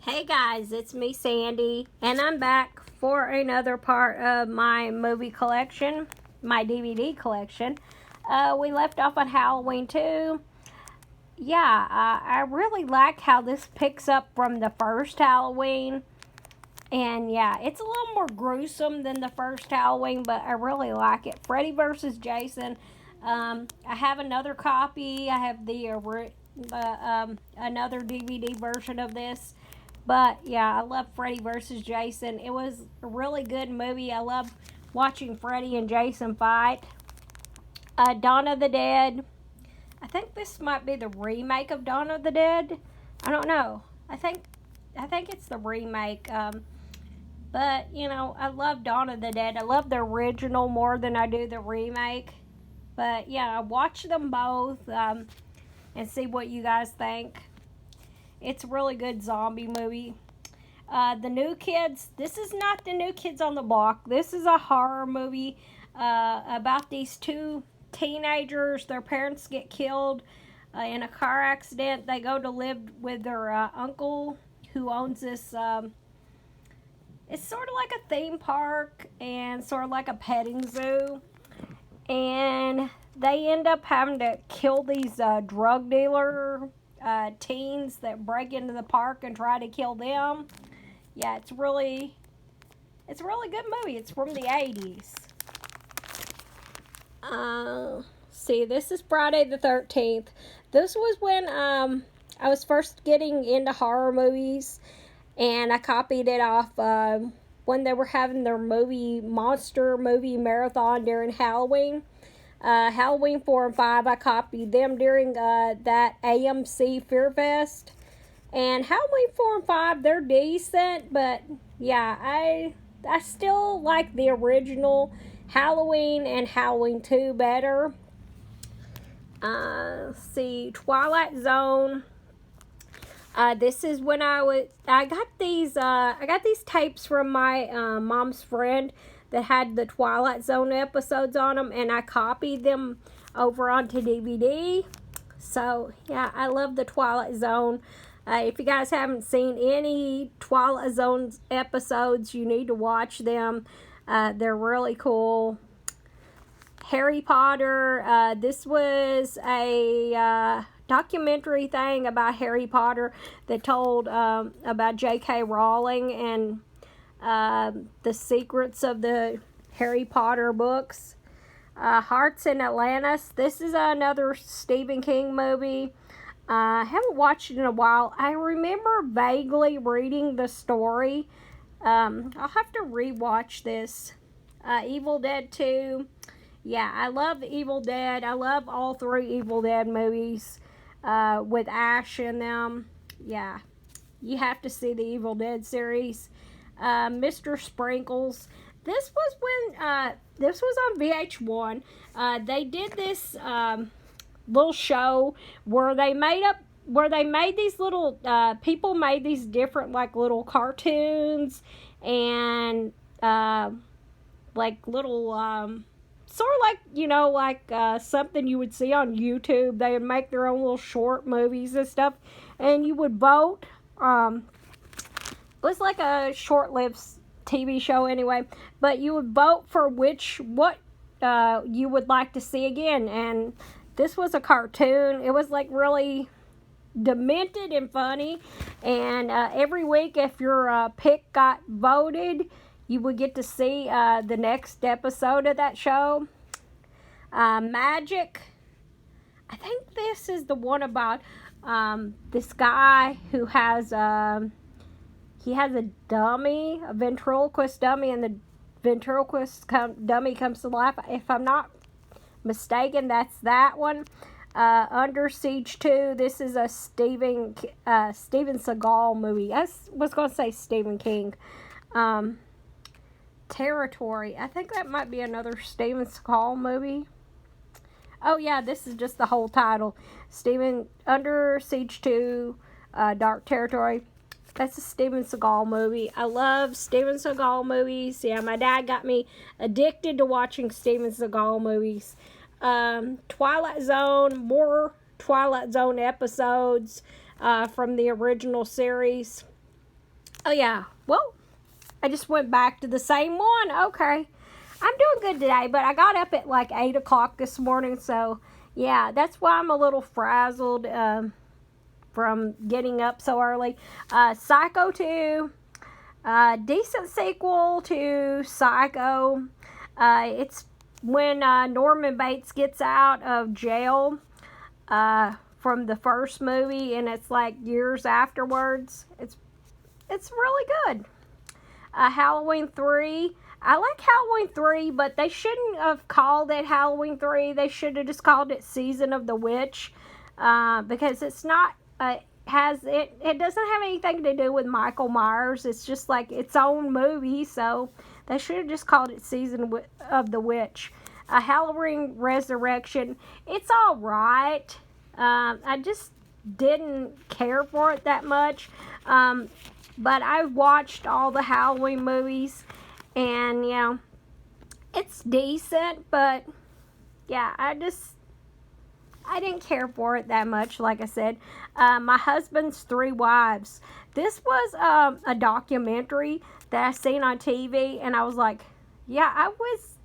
Hey guys, it's me Sandy, and I'm back for another part of my movie collection, my DVD collection. We left off on Halloween 2. I really like how this picks up from the first Halloween. And yeah, it's a little more gruesome than the first Halloween, but I really like it. Freddy vs. Jason. I have another copy. I have another DVD version of this. But yeah, I love Freddy vs. Jason. It was a really good movie. I love watching Freddy and Jason fight. Dawn of the Dead. I think this might be the remake of Dawn of the Dead. I don't know. I think it's the remake. But I love Dawn of the Dead. I love the original more than I do the remake. But yeah, watch them both and see what you guys think. It's a really good zombie movie. The New Kids. This is not the New Kids on the Block. This is a horror movie about these two teenagers. Their parents get killed in a car accident. They go to live with their uncle who owns this. It's sort of like a theme park and sort of like a petting zoo. And they end up having to kill these drug dealer teens that break into the park and try to kill them. Yeah, it's a really good movie. It's from the 80s. See, this is Friday the 13th. This was when I was first getting into horror movies, and I copied it off when they were having their monster movie marathon during Halloween. Halloween 4 and 5, I copied them during that AMC Fear Fest. And Halloween 4 and 5, they're decent, but yeah, I still like the original Halloween and Halloween 2 better. See, Twilight Zone. This is when I got these tapes from my mom's friend that had the Twilight Zone episodes on them, and I copied them over onto DVD. So yeah, I love the Twilight Zone. If you guys haven't seen any Twilight Zone episodes, you need to watch them. They're really cool. Harry Potter. This was a documentary thing about Harry Potter that told about J.K. Rowling and the secrets of the Harry Potter books. Hearts in Atlantis. This is another Stephen King movie. I haven't watched it in a while. I remember vaguely reading the story. I'll have to rewatch this. Evil Dead 2. Yeah, I love Evil Dead. I love all three Evil Dead movies with Ash in them. Yeah, you have to see the Evil Dead series. Mr. Sprinkles. This was when this was on VH1. They did this little show where they made these little people made these different like little cartoons and like little sort of like something you would see on YouTube. They would make their own little short movies and stuff, and you would vote. It was like a short-lived TV show anyway, but you would vote for what you would like to see again. And this was a cartoon. It was like really demented and funny. And every week, if your pick got voted, you would get to see the next episode of that show. Magic. I think this is the one about this guy who has he has a dummy, a ventriloquist dummy, and the ventriloquist dummy comes to life. If I'm not mistaken, that's that one. Under Siege 2. This is a Steven Seagal movie. I was going to say Stephen King. Territory. I think that might be another Steven Seagal movie. Oh yeah, this is just the whole title. Under Siege 2, Dark Territory. That's a Steven Seagal movie. I love Steven Seagal movies. Yeah, my dad got me addicted to watching Steven Seagal movies. Twilight Zone. More Twilight Zone episodes from the original series. Oh, yeah. Well, I just went back to the same one. Okay. I'm doing good today, but I got up at like 8 o'clock this morning, so yeah, that's why I'm a little frazzled from getting up so early. Psycho 2, decent sequel to Psycho. It's when Norman Bates gets out of jail from the first movie, and it's like years afterwards. It's really good. Halloween 3. I like Halloween 3, but they shouldn't have called it Halloween 3. They should have just called it Season of the Witch, because it's not it doesn't have anything to do with Michael Myers. It's just like its own movie, so they should have just called it Season of the Witch. Halloween Resurrection. It's all right. I just didn't care for it that much. But I watched all the Halloween movies, and, you know, it's decent, but, yeah, I didn't care for it that much, like I said. My Husband's Three Wives. This was a documentary that I seen on TV, and I was like, yeah, I was,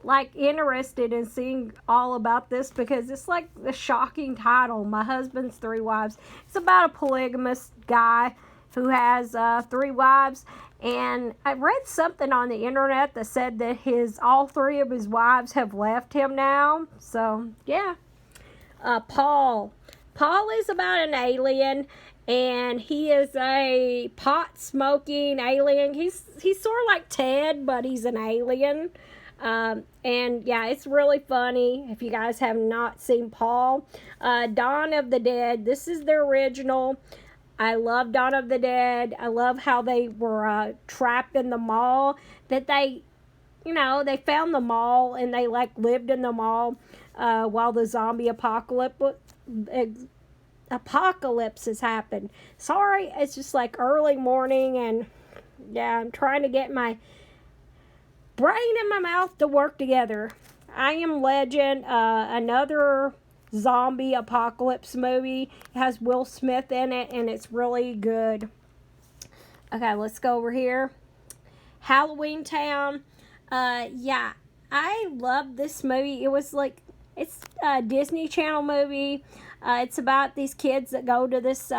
like, interested in seeing all about this, because it's, like, the shocking title, My Husband's Three Wives. It's about a polygamous guy who has 3 wives, and I read something on the internet that said that all 3 of his wives have left him now. So yeah. Paul is about an alien, and he is a pot smoking alien. He's sort of like Ted, but he's an alien. And yeah, it's really funny if you guys have not seen Paul. Dawn of the Dead. This is the original. I love Dawn of the Dead. I love how they were trapped in the mall. That they found the mall, and they like lived in the mall while the zombie apocalypse has happened. Sorry, it's just like early morning, and yeah, I'm trying to get my brain and my mouth to work together. I Am Legend, another zombie apocalypse movie. It has Will Smith in it, and it's really good. Okay, let's go over here. Halloween Town. Yeah, I love this movie. It's a Disney Channel movie. It's about these kids that go to this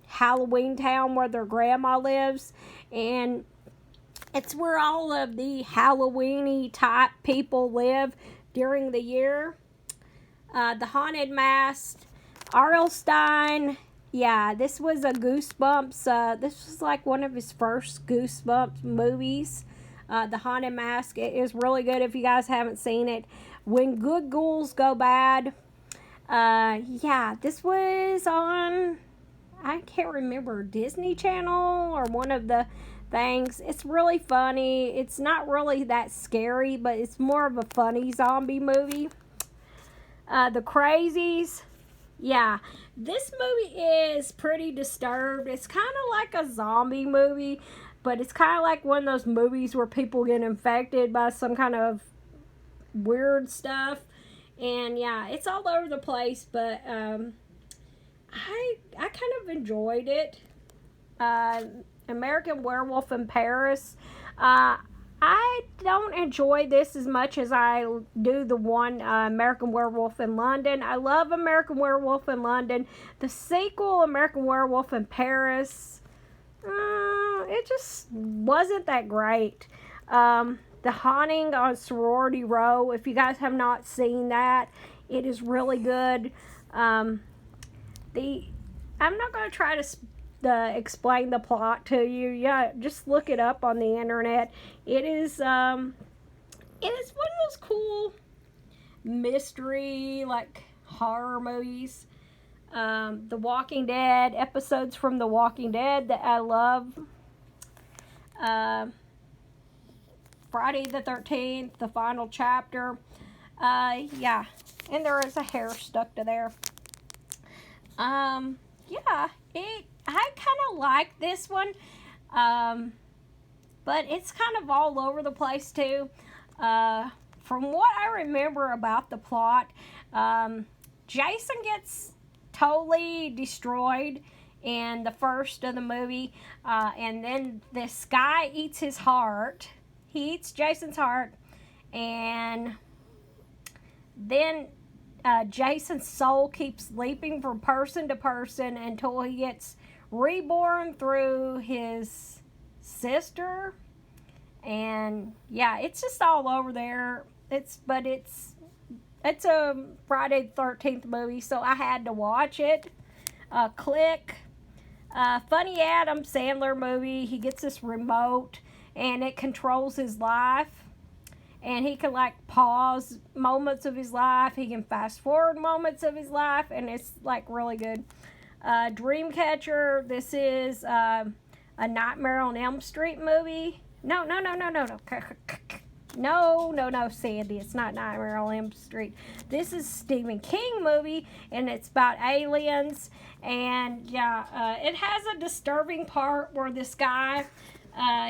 Halloween town where their grandma lives, and it's where all of the Halloween-y type people live during the year. The Haunted Mask, R.L. Stine. Yeah, this was a Goosebumps. This was like one of his first Goosebumps movies. The Haunted Mask. It is really good if you guys haven't seen it. When Good Ghouls Go Bad. Yeah, this was on, I can't remember, Disney Channel or one of the things. It's really funny. It's not really that scary, but it's more of a funny zombie movie. The Crazies. Yeah, this movie is pretty disturbed. It's kind of like a zombie movie, but it's kind of like one of those movies where people get infected by some kind of weird stuff. And yeah, it's all over the place, but I kind of enjoyed it. American Werewolf in Paris. I don't enjoy this as much as I do the one American Werewolf in London. I love American Werewolf in London. The sequel, American Werewolf in Paris, it just wasn't that great. The Haunting on Sorority Row, if you guys have not seen that, it is really good. I'm not going to try to explain the plot to you. Yeah, just look it up on the internet. It is one of those cool mystery, like, horror movies. The Walking Dead, episodes from The Walking Dead that I love. Friday the 13th, the final chapter. Yeah, and there is a hair stuck to there. Yeah, I kind of like this one, but it's kind of all over the place too. From what I remember about the plot, Jason gets totally destroyed in the first of the movie, and then this guy eats his heart. He eats Jason's heart, and then Jason's soul keeps leaping from person to person until he gets reborn through his sister. And yeah, it's just all over there. It's a Friday the 13th movie, so I had to watch it. Click. Funny Adam Sandler movie. He gets this remote and it controls his life. And he can like pause moments of his life. He can fast forward moments of his life, and it's like really good. Dreamcatcher. This is a Nightmare on Elm Street movie. No, Sandy. It's not Nightmare on Elm Street. This is a Stephen King movie, and it's about aliens. And yeah, it has a disturbing part where this guy,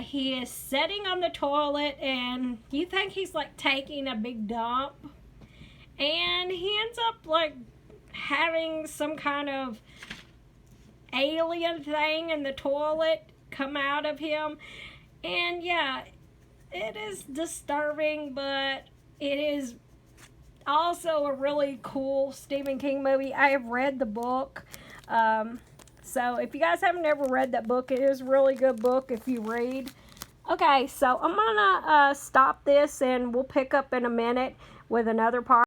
he is sitting on the toilet, and you think he's like taking a big dump, and he ends up like having some kind of alien thing in the toilet come out of him. And yeah, it is disturbing, but it is also a really cool Stephen King movie. I have read the book. So if you guys haven't ever read that book, it is a really good book if you read. Okay, so I'm going to stop this, and we'll pick up in a minute with another part.